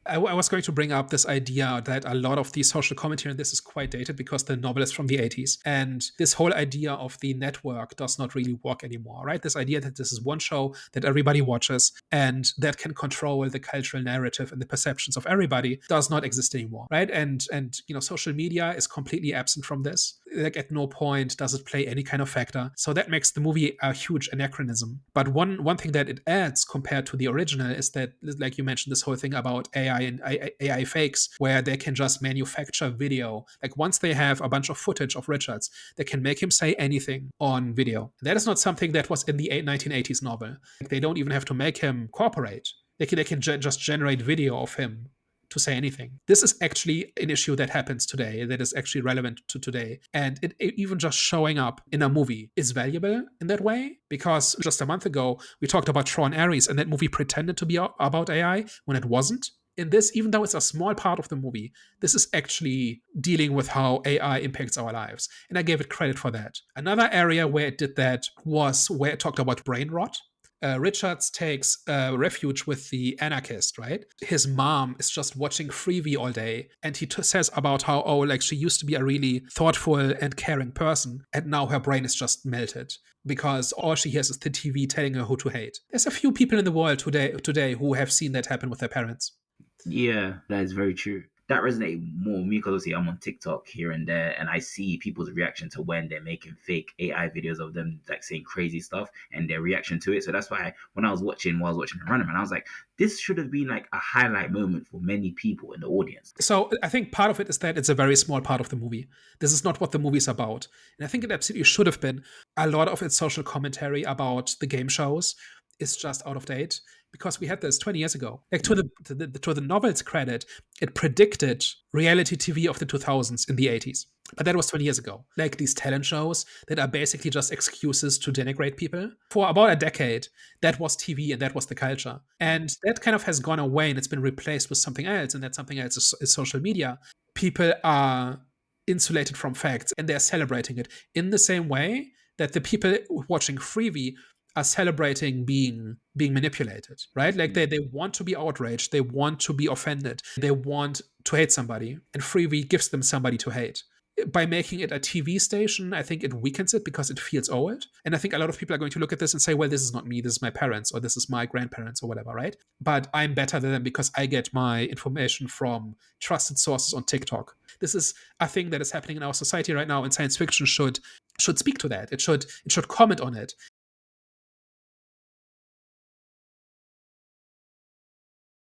I was going to bring up this idea that a lot of the social commentary on this is quite dated because the novel is from the 80s. And this whole idea of the network does not really work anymore, right? This idea that this is one show that everybody watches and that can control the cultural narrative and the perceptions of everybody does not exist anymore, right? And social media is completely absent from this. Like at no point does it play any kind of factor. So that makes the movie a huge anachronism. But one thing that it adds compared to the original is that, like you mentioned, this whole thing about AI and AI fakes, where they can just manufacture video. Like once they have a bunch of footage of Richards, they can make him say anything on video. That is not something that was in the 1980s novel. Like they don't even have to make him cooperate. They can just generate video of him to say anything. This is actually an issue that happens today, that is actually relevant to today. And even just showing up in a movie is valuable in that way, because just a month ago, we talked about Tron Ares, and that movie pretended to be about AI when it wasn't. In this, even though it's a small part of the movie, this is actually dealing with how AI impacts our lives. And I gave it credit for that. Another area where it did that was where it talked about brain rot. Richards takes refuge with the anarchist, right? His mom is just watching Freebie all day, and he says about how, oh, like she used to be a really thoughtful and caring person, and now her brain is just melted because all she hears is the TV telling her who to hate. There's a few people in the world today who have seen that happen with their parents. Yeah, that is very true. That resonated more with me because obviously I'm on TikTok here and there, and I see people's reaction to when they're making fake AI videos of them like saying crazy stuff and their reaction to it. So that's why when I was watching the Running Man, I was like, this should have been like a highlight moment for many people in the audience. So I think part of it is that it's a very small part of the movie. This is not what the movie's about. And I think it absolutely should have been. A lot of its social commentary about the game shows is just out of date because we had this 20 years ago. Like to the novel's credit, it predicted reality TV of the 2000s in the 80s. But that was 20 years ago. Like these talent shows that are basically just excuses to denigrate people. For about a decade, that was TV and that was the culture. And that kind of has gone away and it's been replaced with something else. And that something else is social media. People are insulated from facts and they're celebrating it in the same way that the people watching Freebie are celebrating being manipulated, right? Like they want to be outraged, they want to be offended, they want to hate somebody, and Freebie gives them somebody to hate. By making it a TV station, I think it weakens it because it feels old. And I think a lot of people are going to look at this and say, well, this is not me, this is my parents, or this is my grandparents, or whatever, right? But I'm better than them because I get my information from trusted sources on TikTok. This is a thing that is happening in our society right now, and science fiction should speak to that. It should comment on it.